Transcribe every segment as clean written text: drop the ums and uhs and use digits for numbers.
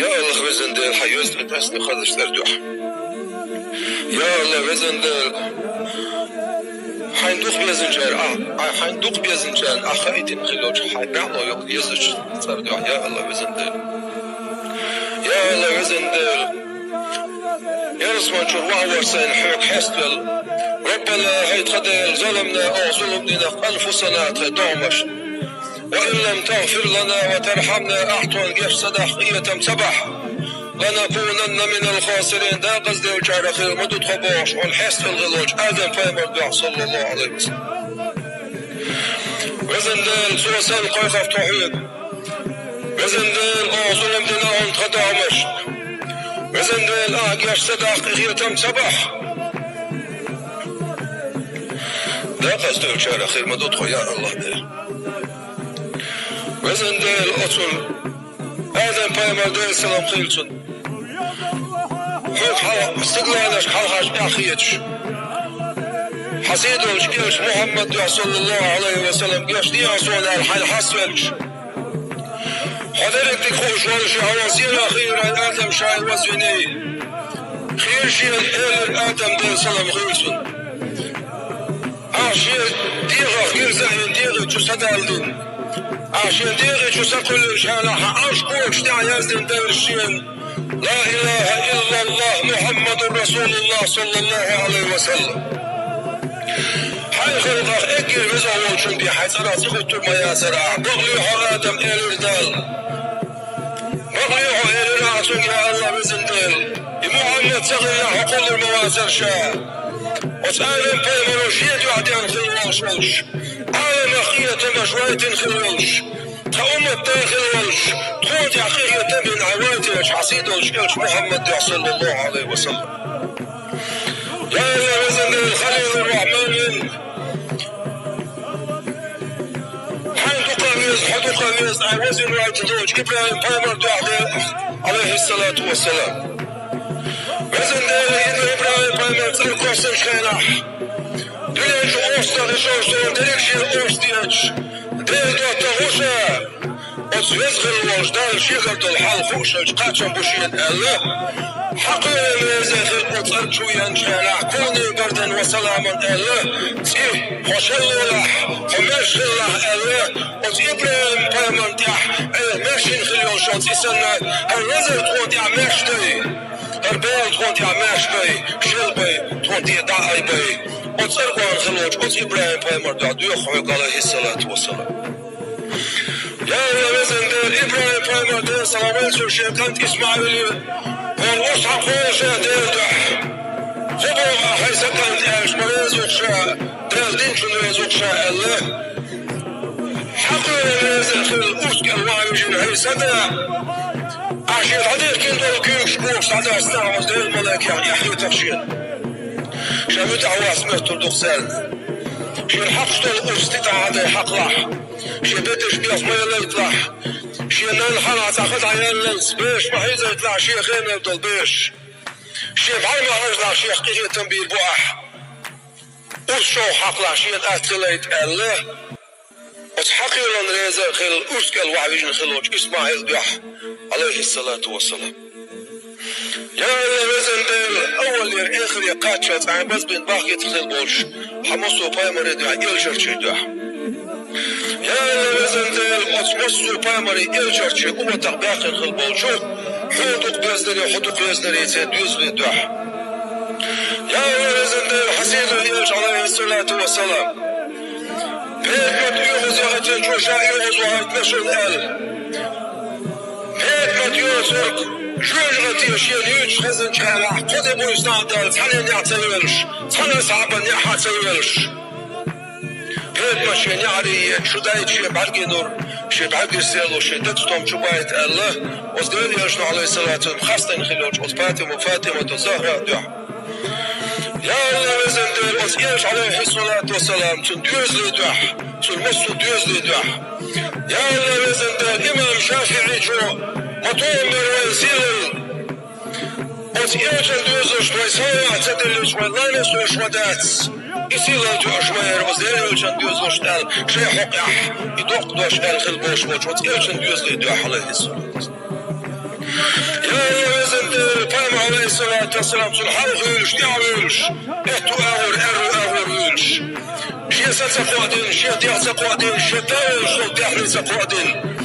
Ya Allah vezendel hayöz etasni khazışlar duh. Ya Allah vezendel hainduk bezincer hainduk bezincer akhaitin khiloj haydalo yok yazıç sar duh. Ya Allah vezendel. Ya Allah vezendel. يا رسمان شو وعور سين حوك حسدل ربنا هيت خدل ظلمنا أو ظلمنا أنفسنا تدعمش وإن لم تغفر لنا وترحمنا أعطون قيش صداقية سبح لنكونن من الخاسرين دا قصدي وجار خير مدد خبوش والحس في الغلوج آدم فيمر دع صلى الله عليه وسلم وزن دل سوسن قيخف توحيد وزن دل أو ظلمنا أنت خدعمش وزن دل قيش صداقية سبح دا قصدي وجار خير مدد خيار الله دل وزن دل أطول آدم فيمر دل سلام خيلتون حوك استقلالش حلقاش أخيتش حسيدوش قيش محمد صلى الله عليه وسلم قيش دي أصولا الحال حسولش حضرت خوش والش عواسير أخيرا آدم شاي وزني خير شيء الإيل آدم دل سلام خيلتون عشير ديغة خير زهين ديغة جسد دين عشان ديغي شو سقل شالها عشقوش دع يزن دلشين لا إله إلا الله محمد رسول الله صلى الله عليه وسلم حي خلقه اكل بزعول شندي حيث راسي خطر ما ياسرع بغليحو آدم إلى الدال بغليحو إلى راسك يا الله بزن دل محمد صغير حقول المواسر شاء وسألن بيمنو شيد وعدين في الوش والش عالم أخية مشوية في الوش تأمة داخل والش تخوت أخية من عواتيش حسيد والشكلش محمد صلى الله عليه وسلم يا الله وزن الخليل الرحمن حين تقاميز حدقاميز وزن رايت الروج إبراهيم بيمر عليه الصلاة والسلام وزن إبراهيم بيمر تلقصن شيناح دليش أوسطا لشوشتون دليش أوسطيش دل دوتا غوشا أتوزغل الوجدان شيغرد الحال خوشش قاتشن بوشين ألا حقير ميزاخل أطر جويان شيناح كوني بردن وسلاما ألا تيه خوشلولاح ومشلح ألا أت إبراهيم بيمر ديح ماشين خليون شانتي سنة الرزل تقول ديع ماشتي البال تقول ديع ماشتي شلبي تقول ديع دعاي بي أتصرقون خلوج أت إبراهيم بيمر ديع ديوخوك عليه الصلاة والسلام يا وزن دل إبراهيم بيمر ديع سلامات شيكانت إسماعيلي والأصحى خوشة ديل دح خبوغا حيث كانت إيش مريزوك شاء ديل دينشن ريزوك شاء الله حقير ميزاخل أوسك الوايوجين حيثة عشان هذيك كنت الكيوش بوكس هذا استعمل ديل الملاك يعني يحيي تفشين شافت عواس مهتر دخسال شي الحقشت الأستطاع هذا حق لح شي بدش بيص ما يلا يطلع شي نال حلع تاخد عيال لنس بيش محيزة يطلع شي خيمة يبدل بيش شي بعين ما رجع شي حقيقة تنبيل بوح وشو حق لح شي الأتليت الله وتحقير ريزا خيل أسكال وعبيجن خلوج إسماعيل بيح عليه الصلاة والسلام يا وزن دل أول ير آخر يقاتشت عن بس بين باقي تخيل بولش حمصو بايمري دع إلجرشي دح يا وزن دل أتمصو بايمري إلجرشي قوة تقباقي خيل بولشو حدوق بيزنري حدوق بيزنري تدوزلي دح يا وزن دل حسيد إلج عليه الصلاة والسلام بيت يوغز يغتين جوشا يوغز وهايت نشر الآل بيت يوزك جوج غتي شي يوج خزن شارع قد بوستان دال تحني نعتيلش تحني صعبا نحاتيلش بيت ماشي نعري شو دايت شي بعرقي نور شي بعرقي سيلو شي دتستم شبايت الله وصدرين يرشنو عليه الصلاة خاصة خلوج فاطمة وفاطمة وزهرة دح يا الله وزن دل وصياش عليه الصلاة والسلام تندوز لي دح تلمسو دوز لي دح يا الله وزن دل إمام شافعي جو مطور من ويسيل وصياش دوزش ويسوع تدلش ويلانس ويشودات يسيل الجو شوير وزير وشان دوزش دال شي حقح يدق دوش دال خلبوش وصياش دوز لي دح عليه الصلاة يا وزن القائم عليه الصلاة والسلام سلحان غيرش نعملش اتو اغور غيرش شيء سقوادين شيء ديع سقوادين شيء داول شو ديحني سقوادين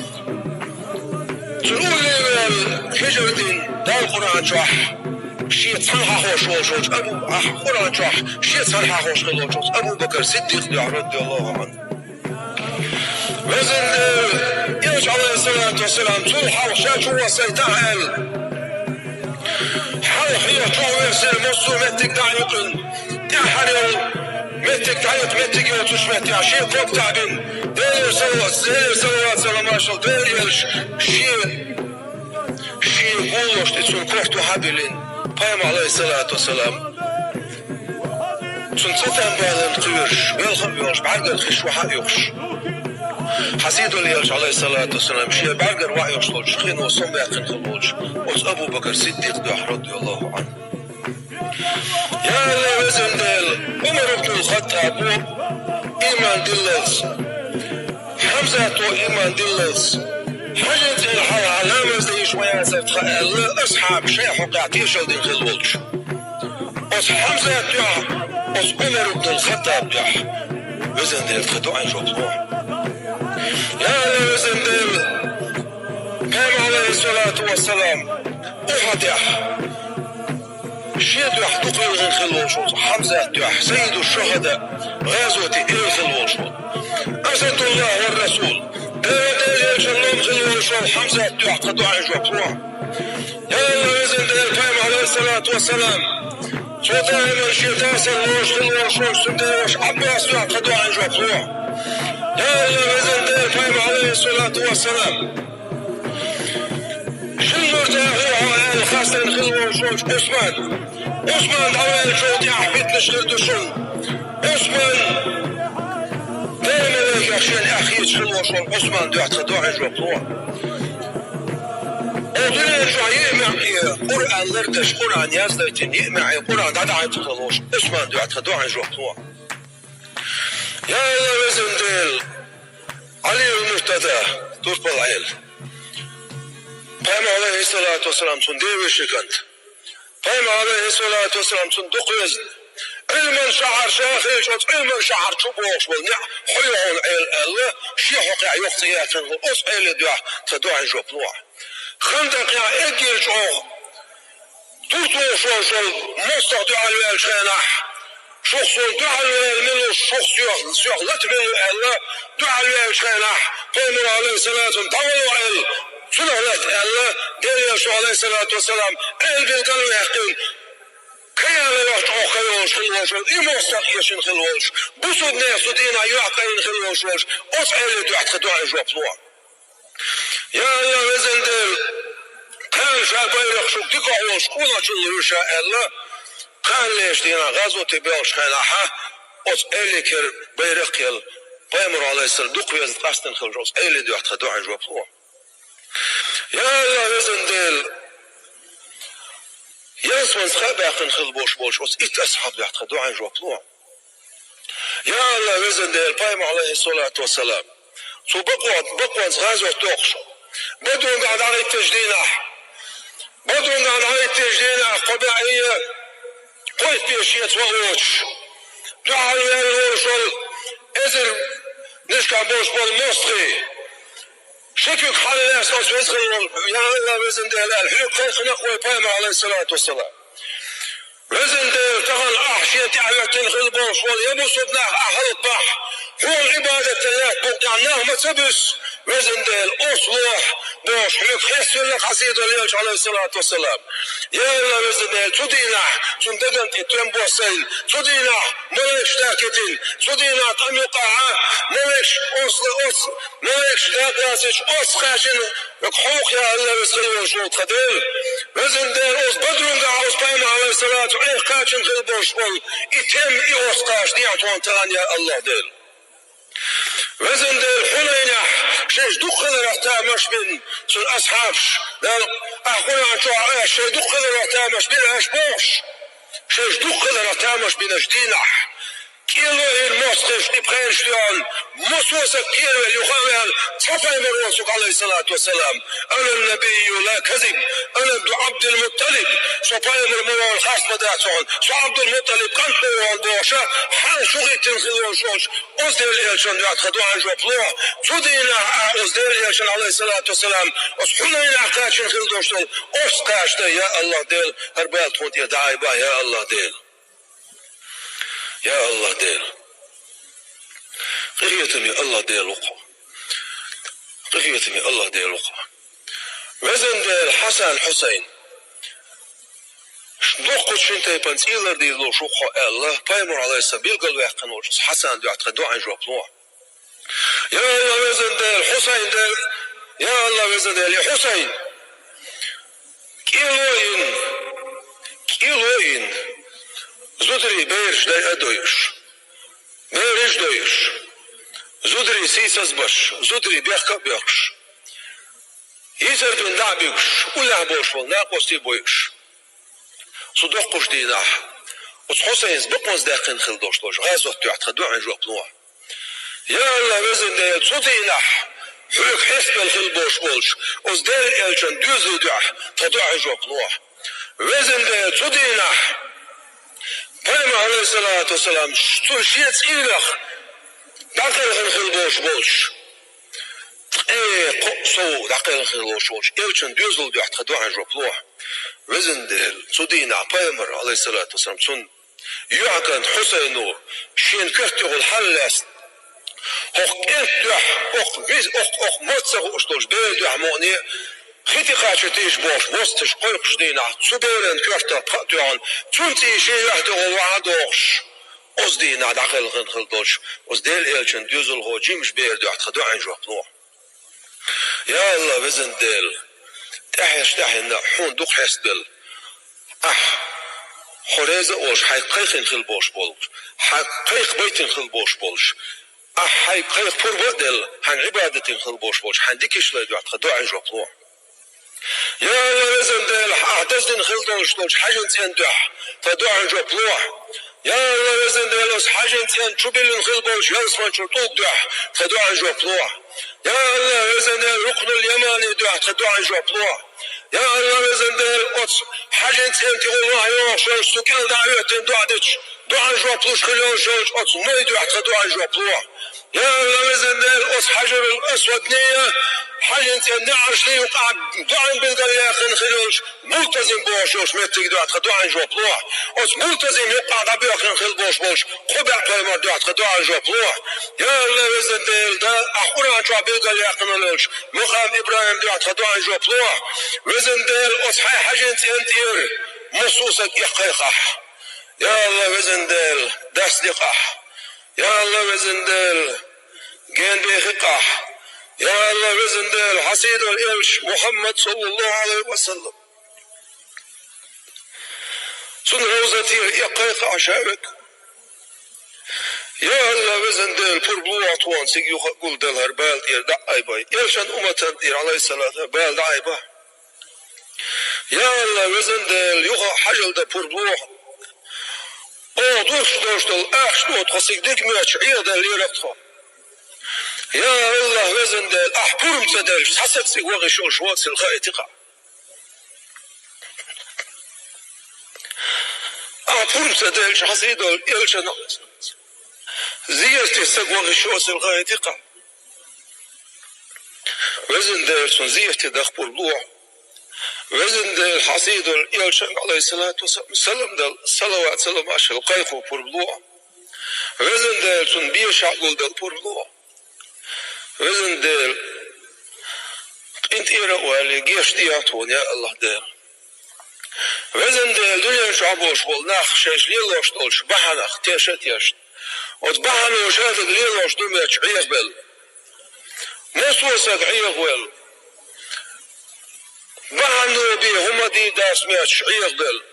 تقول لي حجردين داول قرآن جوح شيء تصنح خوش وشوش أبو قرآن جوح شيء تصنح خوش خلوشوش أبو بكر صديق رضي الله عنه وزن يرجع عليه الصلاة والسلام صلحة وشاش هو سيتعال حال حية طوع يرسل مصر متك دعيقن تحريو متك دعيق متك يوتوش متك شيء فوق تعبين دير صلوات سلام عشر دير يلش شيء قولوش تسون كورتو حبيلين قائم عليه الصلاة والسلام سنتم بالن قيرش بالخم يوش بعرقل خش وحق يوش حسيدو اللي يرجع عليه الصلاة والسلام شيء بعرقل وحق يوش طولش خين وصم يقن خلوش وص أبو بكر صديق رضي الله عنه يا اللي وزن ديل عمر بن الخطاب إيمان دلس حمزة تو إيمان دلس حاجة الحال علامة زي شوية ستخيل أصحاب شيء حقيقي شلدين خلوش أص حمزة تيح أص عمر بن الخطاب تيح وزن ديل تخدو عن جوطوح يا وزن ديل قام عليه الصلاة والسلام أحد يح شيء تيح تقل غير خلوش حمزة تيح سيد الشهداء غازوة إيه خلوش أسد الله والرسول ديل يجنون خلوش حمزة تيح تخدو عن جوطوح يا وزن ديل قام عليه الصلاة والسلام شتاء شتاء سلوش خلوش سندوش عباس يعقدوا عن جوطوح يا وزن ديل قائم عليه الصلاة والسلام شنو تاهي الخاصة خلوش عثمان عوال شوط يحبط نشغل دشن عثمان دائما يخشين أخيط خلوش عثمان يعقدوا عن جوطوح ودنا يمعي قرآن لردش قرآن يزديتن يمعي قرآن دعا يتخلوش اسمان دو يتخدو عن جوطوع يا وزن ديل علي المرتدى تربى العيل قام عليه الصلاة والسلام سنديوي شكنت قام عليه الصلاة والسلام صندوق يزن علما شعر شاخيش علما شعر شبوش والنع حيوان عيل الله شيحق يحطيات الأص عيل دو يتخدو عن جوطوع خندق يا اجي شو توتو شو مستقطع على الشنح شخص دعا منه الشخص يغلط منه الله دعا على الشنح قام عليه الصلاة والسلام طولوا على سنغلط الله دير يسوع عليه الصلاة والسلام قلب القلب يحكي كيانا يحتعو خلوش يمستقيش خلوش بصد ناس دينا يعقين خلوش أسأل دعا تخدوع جوابلوع يا الله وزن ديل كان شابيرخ شو ديكوش كولا شنو يشاء الله كان ليش دينا غزو تبيوش كان احا اوس اليكر بيرق يل بيمر عليه السلام دوق يز قاستن خلجوس ايلي دو يحتخدو عن جوابلوع يا الله وزن ديل يسمن سخابا يقن خلبوش بوش اوس ات اصحاب دو يحتخدو عن جوابلوع يا الله وزن ديل بيمر عليه الصلاة والسلام سو بقوان غازو توقشو بدون قاعد على التجدينة قبائية قويت بيشية وغوش دعا الوشل ازر نشكع بوش بالمصري شكك حال الناس وزغل يا الله وزن ديل الحلوك خلق ويبايم عليه الصلاة والسلام وزن ديل تغل أحشية تعلق تنخل بوش واليبو صدنا أحل بح هو العبادة الله بقعناه ما تبس وزن ديل أصلح بوش حلوك خيسر لك حسيد اليوش عليه الصلاة والسلام يا الله وزن ديل تدينا سندقن تتوين بوصيل تدينا مليش داكتين تدينا طميقها مليش مليش داكاسش خاشن حقوق يا الله وزن وشو تخديل وزن ديل بدرون قاع أصبعنا عليه الصلاة وعيه قاشن خلبوش بول يتم إيوس قاش نيعتوان تغان يا الله ديل وزن ديل حنينة شيش دخل رحتامش من سن أصحابش أخونا عن شوع شيش دخل رحتامش من أشبوش شيش دخل رحتامش من أجدينح كيلو المسخش نبخير شلون مصوصك كيلو اليخامل صفي من رسولك عليه الصلاة والسلام أنا النبي لا كذب أنا عبد المطلب سوبايمر مو الخاص بداتون سو عبد المطلب كان بوان بوشا حال شغل تنخلون شوش أزدر الإلشان دعت خدوا عن جوبلوه تودينا أزدر الإلشان عليه الصلاة والسلام أصحنا كاشن خلدوشتل أسكاشتا يا الله ديل هربال تونت يا دعايبا يا الله ديل يا الله ديل قريتم يا الله ديل وقع قريتم يا الله ديل وقع وزن ديل حسن حسين شنوقت شنتي بنت إيلر دي لو شوخو الله بايمر عليه السبيل قال ويحقن وجس حسن دعت خدوا عن جوبلوه يا الله وزن ديل حسين ديل يا الله وزن ديل يا حسين كيلوين زودري بيرش داي أدويش بيرش دويش زودري سيساس باش زودري بيخكا بيخش يسر بن دعبيش ولا بوش والناقوس دي بويش صدوقش دي ناح وصحوسين زبقوز داقين خلدوش لوش غازوت تعت خدوع عن جوبلوه يا الله وزن ديل صوتي ناح حلوك حسب الخلبوش بولش وزدير الجن دوزو دعح تدوع عن جوبلوه وزن ديل صوتي ناح بيما عليه الصلاة والسلام شيت إيلخ داقين خلبوش بولش قصو داقين خلبوش بولش الجن دوزو دعح تدوع عن جوبلوه وزن ديل صدينا بيمر عليه الصلاة والسلام سن يعكن حسينو شين كرتي الحلاس هوك انتح هوك فيز هوك موتسر اشتوش بيدو عموني خيتي قاتشتيش بوش وستش قيقش دينا تسوبيرن كرتا قاتوان تونتي شي يحتو وعدوش أصدينا داخل خلدوش أصديل إلشن دوزل هو جيمش بيردو اعتقدو عن جوابنوه يا الله وزن ديل تحينا حون دوخ حسدل حريزة اوش حقيقين خلبوش بولش حقيق بيتين خلبوش بولش حقيق فربدل عن عبادتين خلبوش بولش حنديكش لا دعت خدوع عن جوابنوه يا الله وزن ديل احدثن خلدوش دوش حاجن تندح تدوع عن جوابنوه يا الله وزن ديل حاجن تن شبيل خلبوش يلسفن شرطوك دح تدوع عن جوابنوه يا الله وزن ديل ركن اليماني دح تدوع عن جوابنوه يا الله وزن ديل حاجة انت والله يا شوش سكان دعوة دعدش دعاء جوابلوش خليون شوش ما يدو حتى دعاء جوابلوه يا الله وزن ديل حجر الأسود نية حاجة انت نعرش لي وقع دعاء بالقلياخن خليوش ملتزم بوشوش ما تقدر حتى دعاء جوابلوه ملتزم يقع دبيخن خل بوش خبع قيمة دعاء حتى دعاء جوابلوه يا الله وزن ديل دا أحورا جوا بالقلياخن لوش مقام إبراهيم دعاء حتى دعاء جوابلوه وزن ديل حاجة انت مصوصك يقيقح يا الله وزن ديل داس لقح يا الله وزن ديل جين بيخقح يا الله وزن ديل حسيد الإلش محمد صلى الله عليه وسلم سن روزتي يقيقح شابك يا الله وزن ديل فربلو عطوان سيقيو قول ديل هربال دير دعاي باي يلشان أمتا دير عليه الصلاة هربال دعاي باي يا الله وزن ديل يوغا حجل دا فربلو دوش دل أحشنو تخصيك ديك مياتش عيادة اللي رقطها يا الله وزن ديل أحبورم تدل حسد سيق وغي شوش واتس الخائي تقع أحبورم تدل حسيدو يلشن زيارتي سيق وغي شوش الخائي تقع وزن ديل سن زيارتي داخ فربلو وزن دل حسيد يلشن عليه الصلاة والسلام دل صلوات سلام عشر القيق وفربلوه وزن دل سن بيش عقل دل فربلوه وزن دل انت إيرا والي جيش دياتون يا الله دل وزن دل دنيا شعبوش والناخ شاش ليلوش دولش بحنخ تيشت يشت وتبحنو شاتك ليلوش دميتش عيق بل نسوسك عيق بل بحنو بي هما دي داس مياتش عيق دل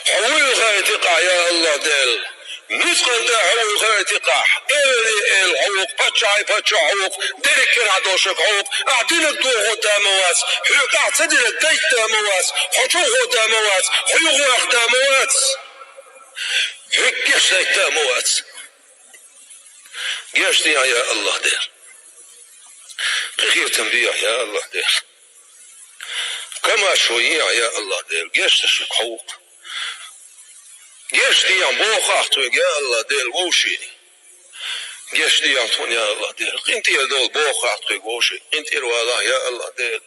حوي غاية تقع يا الله دل نسخن دا حوي غاية تقع إل حوق باتشاي باتشا حوق ديركر عدوشك حوق أعدينك دو غداموات حيوك أعتدلك ديك داموات حجو غداموات حيوغ أخداموات حيوك جيش ديك داموات جيش دي يا الله دل قيقية تنبيح يا الله دل كما شوية يا الله ديل جيش تشك حوق جيش دي عم بوخ يا الله ديل ووشيني جيش دي عم يا الله ديل انت يا دول بوخ ووشي انت الوالا يا الله ديل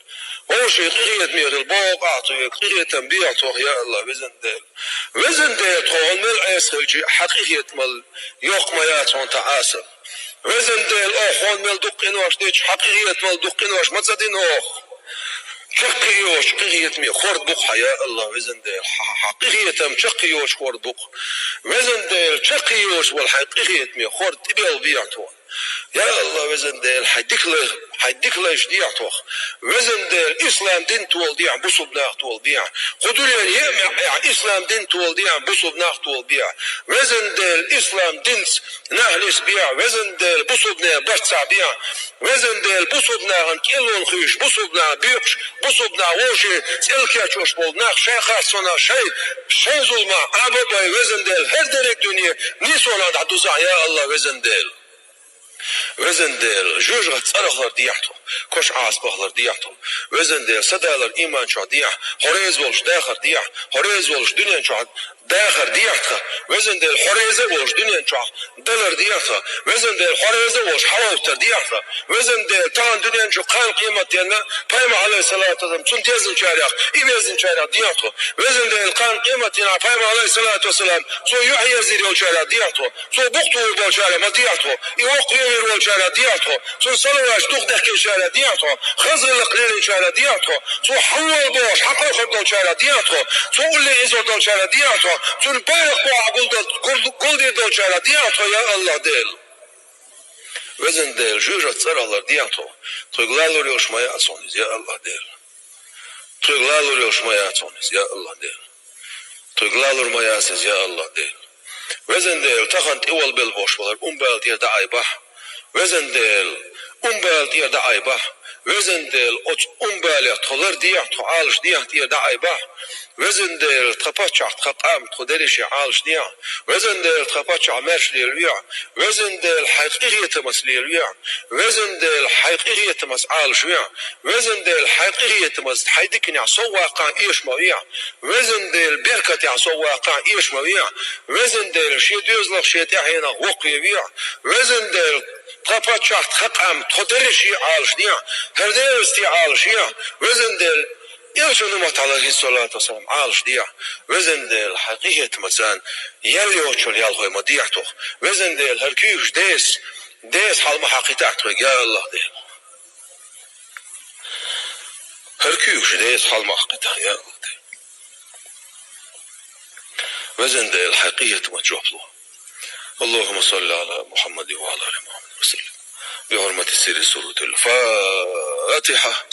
ووشي قريت مير البوخ قريت تنبيع يا الله وزن ديل تخون مل اسخلجي حقيقية مل يوق مياتون تعاسل وزن ديل اخون مل دقين واش ديش حقيقية مل دقين واش متزدين اخ شقيوش قريت مي خورد بق يا الله وزن ديل حقيقية شقيوش خورد بق وزن ديل شقيوش والحقيقية مي خورد تبيل بيعتون يا الله وزن ديل حيديك ليش ديعتوخ وزن ديل اسلام دين تول ديع بصب ناخ تول ديع قدولين يا اسلام دين تول ديع بصب ناخ تول بيع وزن ديل اسلام دين نهلس بيع وزن ديل بصب نا بشتع بيع وزن ديل بصب نا كيلون خيش بصب نا بيقش بصب نا وشي سلكا تشوش بول ناخ شي خاصنا شي ظلمة عبابا وزن ديل هر درك دنيا نيسونا دعدوزع يا الله وزن ديل جوج غتصرخلر ديعتو كوش عاس بخلر ديعتو وزن ديل صدالر ايمان شو ديع حريز ولش داخر ديع حريز ولش دنيا شو داخر ديعتها وزن ديل حريزه ولش دنيا شو دلر ديعتها وزن ديل حريزه ولش حروتر ديعتها وزن ديل تان دنيا شو قال قيمة ديالنا بايما عليه الصلاة والسلام تنت يزن شارع يبيزن شارع ديعتو وزن ديل قال قيمة ديالنا بايما عليه الصلاة والسلام سو يحيى زيرو شارع ديعتو سو بقتو بول شارع ما ديعتو يوقف يروح شارع ديعتو سو صلواش تخدك شارع ديعتو خزر القليل شارع ديعتو سو حول بوش حقا خدو شارع ديعتو سو اللي ازو دو شارع ديعتو سو البارق بوع قل دي دو شارع ديعتو يا الله ديل وزن ديل جوجة تصرالر ديعتو تغلالو ريوش ما يعصونيز يا الله ديل تغلالو ريوش ما يعصونيز يا الله ديل تغلالو ما يعصيز يا الله ديل وزن ديل تخنت اول بالبوش ولر امبال دير دعاي بح وزن ديل امبال دير دعاي بح وزن ديل امبال يتخلر ديع تعالش ديع دير دعاي بح وزن ديل تخباتشع تخطام تخدرش عالش ديع وزن ديل تخباتشع ماش ليلويع وزن ديل حقيقية تمس ليلويع وزن ديل حقيقية تمس عالش ويع وزن ديل حقيقية تمس حيدك يعصو واقع ايش مويع وزن ديل بركة يعصو واقع ايش مويع وزن ديل شي دوزلق شي تحينا وقي ويع وزن ديل تخباتشع تخطام تخدرش عالش ديع هرديل استعالش يع وزن ديل يوشو نمت عليه الصلاة والسلام عالش ديع وزن ديل حقيقة مسان يلي وشو يالخوي مديعتو وزن ديل هركيوش ديس حال محاقيتاعتو يا الله ديل هركيوش ديس حال محاقيتاعتو يا الله ديل وزن ديل حقيقة مجوبلو اللهم صل على محمد وعلى آل محمد وسلم بحرمة سير سورة الفاتحة.